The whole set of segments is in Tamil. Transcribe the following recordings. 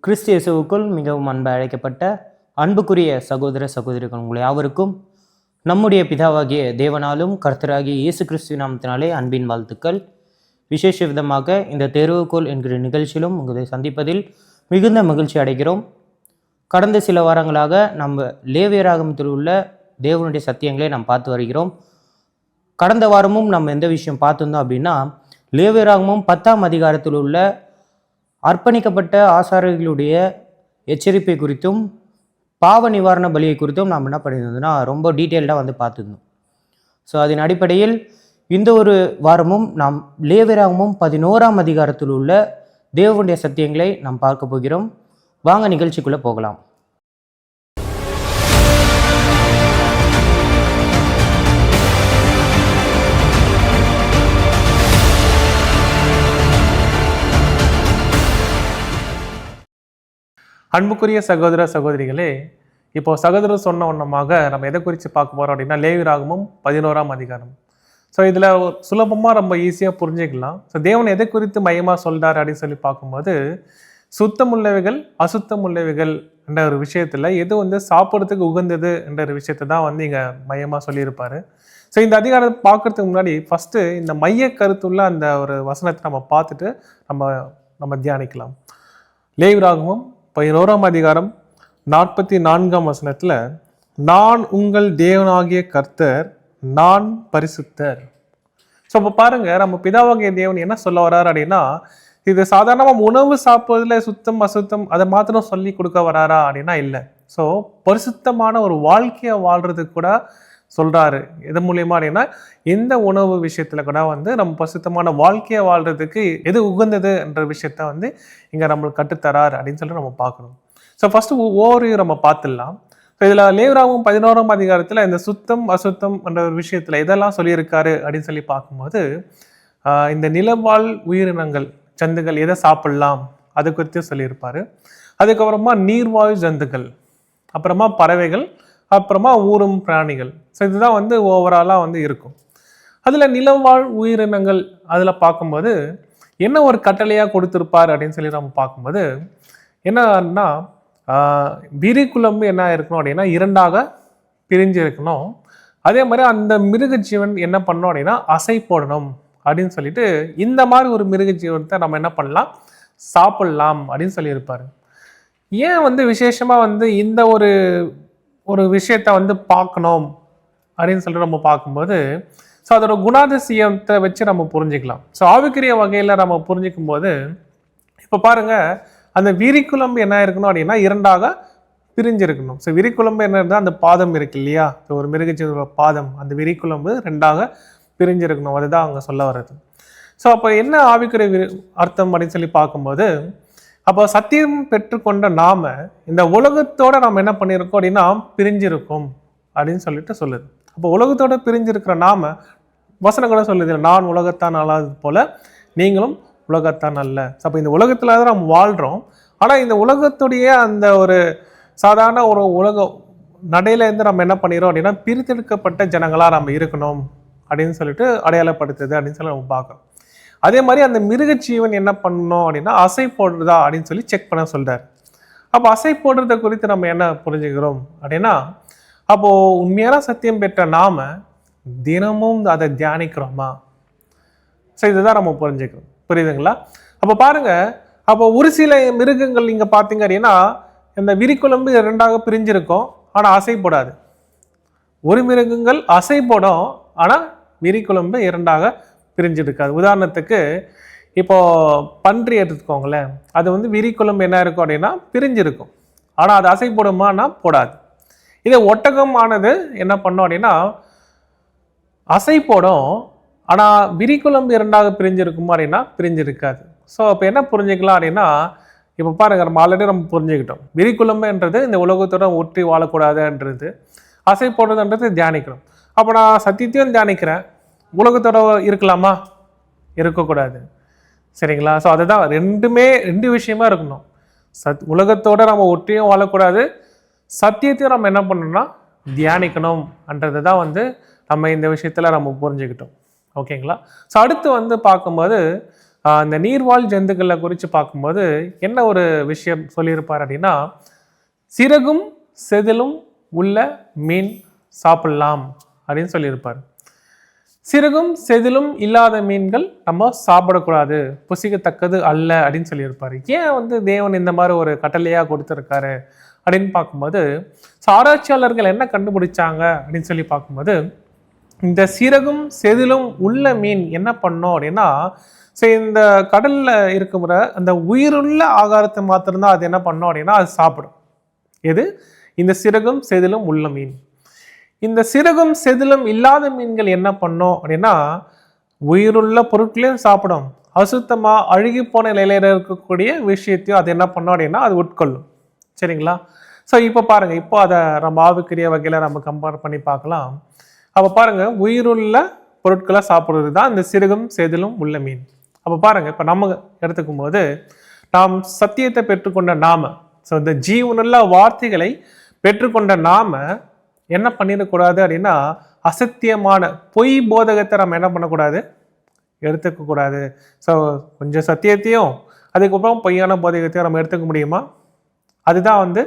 கிறிஸ்து இயேசுவுக்குள் மிகவும் அன்பு அழைக்கப்பட்ட அன்புக்குரிய சகோதர சகோதரிகள் உங்களை யாவருக்கும் நம்முடைய பிதாவாகிய தேவனாலும் கர்த்தராகிய இயேசு கிறிஸ்துவின் நாமத்தினாலே அன்பின் வாழ்த்துக்கள். விசேஷ விதமாக இந்த தேர்வுகோள் என்கிற நிகழ்ச்சியிலும் உங்களை சந்திப்பதில் மிகுந்த மகிழ்ச்சி அடைகிறோம். கடந்த சில வாரங்களாக நம்ம லேவியராகமத்தில் உள்ள தேவனுடைய சத்தியங்களை நாம் பார்த்து வருகிறோம். கடந்த வாரமும் நம்ம எந்த விஷயம் பார்த்துருந்தோம் அப்படின்னா, லேவியராகமம் 10ஆம் அதிகாரத்தில் உள்ள அர்ப்பணிக்கப்பட்ட ஆசாரியர்களுடைய எச்சரிப்பை குறித்தும் பாவ நிவாரண பலியை குறித்தும் நாம் என்ன பண்ணியிருந்தோம்னா ரொம்ப டீட்டெயில்டாக பார்த்துருந்தோம். ஸோ அதன் அடிப்படையில் இந்த ஒரு வாரமும் நாம் லேவியராகமம் 11ஆம் அதிகாரத்தில் உள்ள தேவனுடைய சத்தியங்களை நாம் பார்க்க போகிறோம். வாங்க நிகழ்ச்சிக்குள்ளே போகலாம். அன்புக்குரிய சகோதர சகோதரிகளே, இப்போ சகோதரர் சொன்ன ஒன்றமாக நம்ம எதை குறித்து பார்க்க போகிறோம் அப்படின்னா லேவியராகமம் 11ஆம் அதிகாரம். ஸோ இதில் சுலபமாக ரொம்ப ஈஸியாக புரிஞ்சுக்கலாம். ஸோ தேவன் எதை குறித்து மையமாக சொல்கிறார் அப்படின்னு சொல்லி பார்க்கும்போது, சுத்தமுள்ளவைகள் அசுத்தமுள்ளவைகள் என்ற ஒரு விஷயத்தில் எது சாப்பிட்றதுக்கு உகந்தது என்ற ஒரு விஷயத்தை தான் இங்கே மையமாக சொல்லியிருப்பார். ஸோ இந்த அதிகாரத்தை பார்க்குறதுக்கு முன்னாடி ஃபஸ்ட்டு இந்த மைய கருத்துள்ள அந்த ஒரு வசனத்தை நம்ம பார்த்துட்டு நம்ம தியானிக்கலாம். லேவியராகமம் 11ஆம் அதிகாரம் 44ஆம் வசனத்தில், நான் உங்கள் தேவனாகிய கர்த்தர், நான் பரிசுத்தர். ஸோ இப்போ பாருங்க, நம்ம பிதாவாகிய தேவன் என்ன சொல்ல வர்றாரு அப்படின்னா, இது சாதாரணமாக உணவு சாப்பிட்றதுல சுத்தம் அசுத்தம் அதை மாத்திரம் சொல்லி கொடுக்க வராரா அப்படின்னா இல்லை. ஸோ பரிசுத்தமான ஒரு வாழ்க்கையை வாழ்றதுக்கு கூட சொல்றாரு. எது மூலியமா அப்படின்னா, இந்த உணவு விஷயத்துல கூட நம்ம பரிசுத்தமான வாழ்க்கையை வாழ்றதுக்கு எது உகந்தது என்ற விஷயத்த இங்க நம்மளுக்கு கட்டுத்தரார் அப்படின்னு சொல்லி நம்ம பார்க்கணும். ஸோ ஃபர்ஸ்ட் ஒவ்வொரு நம்ம பார்த்துடலாம். ஸோ இதுல லேவியராகமம் 11ஆம் அதிகாரத்துல இந்த சுத்தம் அசுத்தம் என்ற ஒரு விஷயத்துல இதெல்லாம் சொல்லியிருக்காரு அப்படின்னு சொல்லி பார்க்கும்போது, இந்த நிலவாழ் உயிரினங்கள் ஜந்துகள் எதை சாப்பிடலாம் அது குறித்து சொல்லியிருப்பாரு. அதுக்கப்புறமா நீர்வாழ் ஜந்துகள், அப்புறமா பறவைகள், அப்புறமா ஊரும் பிராணிகள். ஸோ இதுதான் ஓவராலாக இருக்கும். அதில் நிலவாழ் உயிரினங்கள் அதில் பார்க்கும்போது என்ன ஒரு கட்டளையாக கொடுத்துருப்பார் அப்படின்னு சொல்லி நம்ம பார்க்கும்போது என்னன்னா, விரிகுழம்பு என்ன இருக்கணும் அப்படின்னா 2ஆக பிரிஞ்சு இருக்கணும். அதே மாதிரி அந்த மிருக ஜீவன் என்ன பண்ணணும் அப்படின்னா அசை போடணும் அப்படின்னு சொல்லிட்டு, இந்த மாதிரி ஒரு மிருக ஜீவனத்தை நம்ம என்ன பண்ணலாம், சாப்பிடலாம் அப்படின்னு சொல்லியிருப்பார். ஏன் விசேஷமாக இந்த ஒரு விஷயத்த பார்க்கணும் அப்படின்னு சொல்லிட்டு நம்ம பார்க்கும்போது, ஸோ அதோட குணாதிசயத்தை வச்சு நம்ம புரிஞ்சுக்கலாம். ஸோ ஆவிக்குரிய வகையில் நம்ம புரிஞ்சிக்கும் போது, இப்போ பாருங்க, அந்த விரிக்குழம்பு என்ன இருக்கணும் அப்படின்னா 2ஆக பிரிஞ்சிருக்கணும். ஸோ விரிக்குழம்பு என்ன இருந்தால் அந்த பாதம் இருக்கு இல்லையா, ஸோ ஒரு மிருகஜீவனோட பாதம், அந்த விரிக்குழம்பு 2ஆக பிரிஞ்சிருக்கணும். அதுதான் அவங்க சொல்ல வர்றது. ஸோ அப்போ என்ன ஆவிக்குரிய அர்த்தம் அப்படின்னு சொல்லி பார்க்கும்போது, அப்போ சத்தியம் பெற்றுக்கொண்ட நாம இந்த உலகத்தோட நாம் என்ன பண்ணியிருக்கோம் அப்படின்னா பிரிஞ்சிருக்கோம் அப்படின்னு சொல்லிட்டு சொல்லுது. அப்போ உலகத்தோட பிரிஞ்சிருக்கிற நாம வசனம் கூட சொல்லுது, நான் உலகத்தான் அல்லாதது போல நீங்களும் உலகத்தான் அல்ல. அப்போ இந்த உலகத்துல தான் நம்ம வாழ்றோம். ஆனால் இந்த உலகத்துடைய அந்த ஒரு சாதாரண ஒரு உலக நடையிலேருந்து நம்ம என்ன பண்ணிடுறோம் அப்படின்னா பிரித்தெடுக்கப்பட்ட ஜனங்களாக நம்ம இருக்கணும் அப்படின்னு சொல்லிட்டு அடையாளப்படுத்துது அப்படின்னு சொல்லி நம்ம பார்க்கறோம். அதே மாதிரி அந்த மிருக ஜீவன் என்ன பண்ணணும் அப்படின்னா அசை போடுறதா அப்படின்னு சொல்லி செக் பண்ண சொல்றாரு. அப்போ அசை போடுறத குறித்து நம்ம என்ன புரிஞ்சுக்கிறோம் அப்படின்னா, அப்போ உண்மையான சத்தியம் பெற்ற நாம தினமும் அதை தியானிக்கிறோமா? ஸோ இதுதான் நம்ம புரிஞ்சுக்கிறோம். புரியுதுங்களா? அப்போ பாருங்க, அப்போ ஒரு சில மிருகங்கள் நீங்க பார்த்தீங்க அப்படின்னா இந்த விரிக்குழம்பு 2ஆக பிரிஞ்சிருக்கும், ஆனால் அசை போடாது. ஒரு மிருகங்கள் அசை போடும், ஆனால் விரிக்குழம்பு 2ஆக பிரிஞ்சிருக்காது. உதாரணத்துக்கு இப்போ பன்றி எடுத்துக்கோங்களேன், அது விரிக்குழம்பு என்ன இருக்கும் அப்படின்னா பிரிஞ்சிருக்கும், ஆனால் அது அசை போடுமானா போடாது. இதே ஒட்டகமானது என்ன பண்ணும் அப்படின்னா அசை போடும், ஆனால் விரிக்குழம்பு 2ஆக பிரிஞ்சிருக்குமா அப்படின்னா பிரிஞ்சிருக்காது. ஸோ அப்போ என்ன புரிஞ்சுக்கலாம் அப்படின்னா, இப்போ பாருங்க, நம்ம ஆல்ரெடி நம்ம புரிஞ்சுக்கிட்டோம், விரிக்குழம்புன்றது இந்த உலகத்தோட ஒற்றி வாழக்கூடாதுன்றது, அசை போடுறதுன்றது தியானிக்கணும். அப்போ நான் சத்தியத்தையும் தியானிக்கிறேன், உலகத்தோட இருக்கலாமா? இருக்கக்கூடாது. சரிங்களா? ஸோ அதுதான் ரெண்டு விஷயமா இருக்கணும். உலகத்தோட நம்ம ஒற்றியும் வாழக்கூடாது, சத்தியத்தையும் நம்ம என்ன பண்ணணும்னா தியானிக்கணும் என்றது தான் நம்ம இந்த விஷயத்தில் நம்ம புரிஞ்சுக்கிட்டோம். ஓகேங்களா? ஸோ அடுத்து பார்க்கும்போது இந்த நீர்வாழ் ஜந்துக்களை குறித்து பார்க்கும்போது என்ன ஒரு விஷயம் சொல்லியிருப்பார் அப்படின்னா, சிறகும் செதிலும் உள்ள மீன் சாப்பிடலாம் அப்படின்னு சொல்லியிருப்பார். சிறகும் செதிலும் இல்லாத மீன்கள் நம்ம சாப்பிடக்கூடாது, புசிக்கத்தக்கது அல்ல அப்படின்னு சொல்லியிருப்பாரு. ஏன் தேவன் இந்த மாதிரி ஒரு கட்டளையா கொடுத்துருக்காரு அப்படின்னு பார்க்கும்போது, ஆராய்ச்சியாளர்கள் என்ன கண்டுபிடிச்சாங்க அப்படின்னு சொல்லி பார்க்கும்போது, இந்த சிறகும் செதிலும் உள்ள மீன் என்ன பண்ணோம் அப்படின்னா, இந்த கடல்ல இருக்கிற அந்த உயிருள்ள ஆகாரத்தை மாத்திரம்தான் அது என்ன பண்ணோம் அப்படின்னா அது சாப்பிடும். எது? இந்த சிறகும் செதிலும் உள்ள மீன். இந்த சிறகும் செதிலும் இல்லாத மீன்கள் என்ன பண்ணோம் அப்படின்னா உயிருள்ள பொருட்களையும் சாப்பிடும், அசுத்தமா அழுகி போன நிலையில இருக்கக்கூடிய விஷயத்தையும் அது என்ன பண்ணோம் அப்படின்னா அது உட்கொள்ளும். சரிங்களா? ஸோ இப்போ பாருங்க, இப்போ அதை நம்ம ஆவிக்குரிய வகையில நம்ம கம்பேர் பண்ணி பார்க்கலாம். அப்போ பாருங்க, உயிருள்ள பொருட்களை சாப்பிடுறது தான் இந்த சிறுகும் செதிலும் உள்ள மீன். அப்போ பாருங்க, இப்போ நம்ம எடுத்துக்கும் போது நாம் சத்தியத்தை பெற்றுக்கொண்ட நாம, ஸோ இந்த ஜீவனுள்ள வார்த்தைகளை பெற்றுக்கொண்ட நாம என்ன பண்ணிடக்கூடாது அப்படின்னா அசத்தியமான பொய் போதகத்தை நம்ம என்ன பண்ணக்கூடாது, எடுத்துக்க கூடாது. ஸோ கொஞ்சம் சத்தியத்தையும் அதுக்கப்புறம் பொய்யான போதகத்தையும் நம்ம எடுத்துக்க முடியுமா? அதுதான்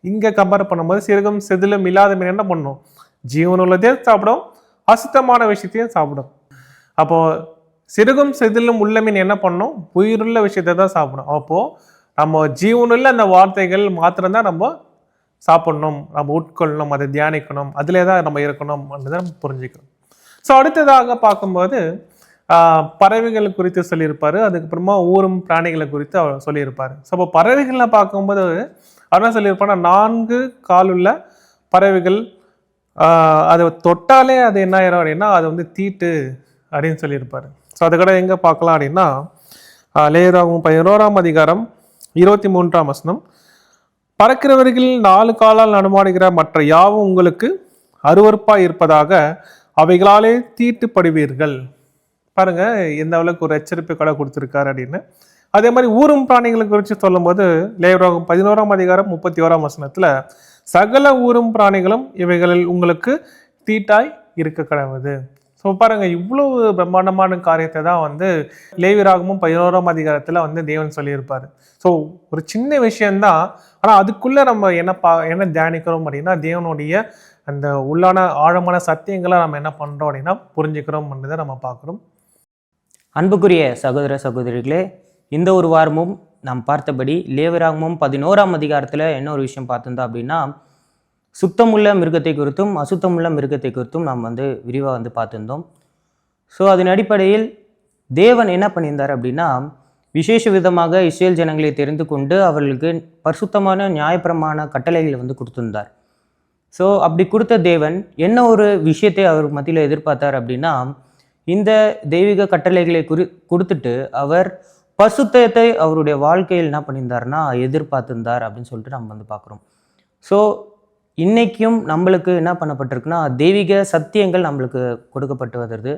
இங்கே கம்பேர் பண்ணும்போது சிறுகும் செதிலும் இல்லாத மீன் என்ன பண்ணும், ஜீவனுள்ளதையும் சாப்பிடும், அசுத்தமான விஷயத்தையும் சாப்பிடும். அப்போ சிறுகும் செதிலும் உள்ள மீன் என்ன பண்ணும், உயிருள்ள விஷயத்தை தான் சாப்பிடும். அப்போ நம்ம ஜீவனுள்ள அந்த வார்த்தைகள் மாத்திரம்தான் நம்ம சாப்பிடணும், நம்ம உட்கொள்ளணும், அதை தியானிக்கணும், அதிலே தான் நம்ம இருக்கணும் அப்படின்றத நம்ம புரிஞ்சுக்கணும். ஸோ அடுத்ததாக பார்க்கும்போது பறவைகள் குறித்து சொல்லியிருப்பாரு, அதுக்கப்புறமா ஊரும் பிராணிகளை குறித்து அவர் சொல்லியிருப்பாரு. ஸோ இப்போ பறவைகளை பார்க்கும்போது அவர் என்ன சொல்லியிருப்பாருன்னா 4 காலுள்ள பறவைகள் அதை தொட்டாலே அது என்ன ஆயிரும் அப்படின்னா அது தீட்டு அப்படின்னு சொல்லியிருப்பாரு. ஸோ அதுக்கட எங்கே பார்க்கலாம் அப்படின்னா லேவியராகமம் 11ஆம் அதிகாரம் 23ஆம் வசனம், பறக்கிறவர்கள் 4 காலால் நடமாடுகிற மற்ற யாவும் உங்களுக்கு அருவருப்பாய் இருப்பதாக அவைகளாலே தீட்டுப்படுவீர்கள். பாருங்க எந்த அளவுக்கு ஒரு எச்சரிப்பு கடை கொடுத்துருக்காரு அப்படின்னு. அதே மாதிரி ஊரும் பிராணிகளை குறித்து சொல்லும்போது லேவியராகமம் 11ஆம் அதிகாரம் 31ஆம் வசனத்துல சகல ஊரும் பிராணிகளும் இவைகளில் உங்களுக்கு தீட்டாய் இருக்க கடவுது. ஸோ பாருங்க, இவ்வளவு பிரம்மாண்டமான காரியத்தை தான் லேவியராகமம் 11ஆம் அதிகாரத்துல தேவன் சொல்லியிருப்பாரு. ஸோ ஒரு சின்ன விஷயம்தான், ஆனால் அதுக்குள்ள நம்ம என்ன தியானிக்கிறோம் அப்படின்னா தேவனுடைய அந்த உள்ளான ஆழமான சத்தியங்களை நம்ம என்ன பண்றோம் அப்படின்னா புரிஞ்சுக்கிறோம் என்பதை நம்ம பார்க்குறோம். அன்புக்குரிய சகோதர சகோதரிகளே, இந்த ஒரு வாரமும் நாம் பார்த்தபடி லேவியராகமம் 11ஆம் அதிகாரத்தில் என்ன ஒரு விஷயம் பார்த்திருந்தோம் அப்படின்னா சுத்தமுள்ள மிருகத்தை குறித்தும் அசுத்தமுள்ள மிருகத்தை குறித்தும் நாம் விரிவாக பார்த்துருந்தோம். ஸோ அதன் அடிப்படையில் தேவன் என்ன பண்ணியிருந்தார் அப்படின்னா விசேஷ விதமாக இஸ்ரேல் ஜனங்களை தெரிந்து கொண்டு அவர்களுக்கு பரிசுத்தமான நியாயப்பிரமாண கட்டளைகளை கொடுத்திருந்தார். ஸோ அப்படி கொடுத்த தேவன் என்ன ஒரு விஷயத்தை அவர் மத்தியில் எதிர்பார்த்தார் அப்படின்னா இந்த தெய்வீக கட்டளைகளை கொடுத்துட்டு அவர் பரிசுத்தத்தை அவருடைய வாழ்க்கையில் என்ன பண்ணியிருந்தார்னா எதிர்பார்த்திருந்தார் அப்படின்னு சொல்லிட்டு நம்ம பார்க்குறோம். ஸோ இன்றைக்கும் நம்மளுக்கு என்ன பண்ணப்பட்டிருக்குன்னா தெய்வீக சத்தியங்கள் நம்மளுக்கு கொடுக்கப்பட்டு வருது.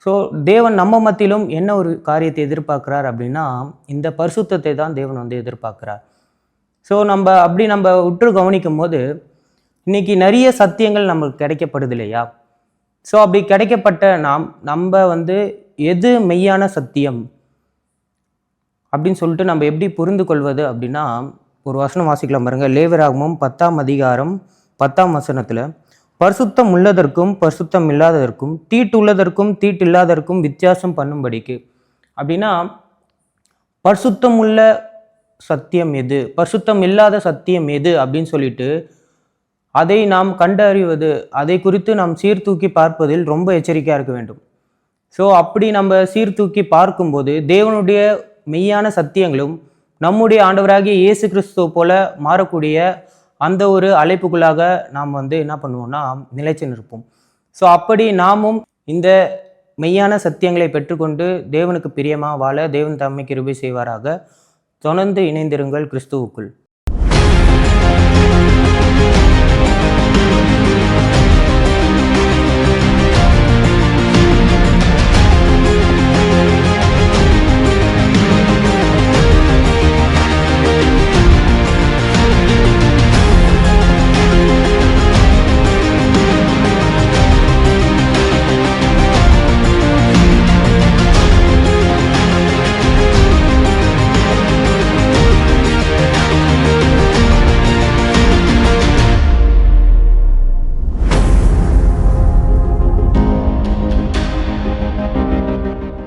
ஸோ தேவன் நம்ம மத்தியிலும் என்ன ஒரு காரியத்தை எதிர்பார்க்குறார் அப்படின்னா இந்த பரிசுத்தத்தை தான் தேவன் எதிர்பார்க்குறார். ஸோ நம்ம உற்று கவனிக்கும் போது இன்னைக்கு நிறைய சத்தியங்கள் நம்மளுக்கு கிடைக்கப்படுது இல்லையா? ஸோ அப்படி கிடைக்கப்பட்ட நம்ம எது மெய்யான சத்தியம் அப்படின்னு சொல்லிட்டு நம்ம எப்படி புரிந்து கொள்வது அப்படின்னா ஒரு வசனம் வாசிக்கலாம் பாருங்க. லேவியராகமம் 10ஆம் அதிகாரம் 10ஆம் வசனத்தில் பரிசுத்தம் உள்ளதற்கும் பரிசுத்தம் இல்லாததற்கும் தீட்டுள்ளதற்கும் தீட்டு இல்லாததற்கும் வித்தியாசம் பண்ணும்படிக்கு அப்படின்னா பரிசுத்தம் உள்ள சத்தியம் எது, பரிசுத்தம் இல்லாத சத்தியம் எது அப்படின்னு சொல்லிட்டு அதை நாம் கண்டறிவது, அதை குறித்து நாம் சீர்தூக்கி பார்ப்பதில் ரொம்ப எச்சரிக்கையாக இருக்க வேண்டும். ஸோ அப்படி நம்ம சீர்தூக்கி பார்க்கும்போது தேவனுடைய மெய்யான சத்தியங்களும் நம்முடைய ஆண்டவராகிய இயேசு கிறிஸ்துவ போல மாறக்கூடிய அந்த ஒரு அழைப்புக்குள்ளாக நாம் என்ன பண்ணுவோம்னா நிலைச்சு நிற்போம். ஸோ அப்படி நாமும் இந்த மெய்யான சத்தியங்களை பெற்றுக்கொண்டு தேவனுக்கு பிரியமாக வாழ தேவன் தம்மை கிருபை செய்வாராக. தொடர்ந்து இணைந்திருங்கள் கிறிஸ்துவுக்குள்.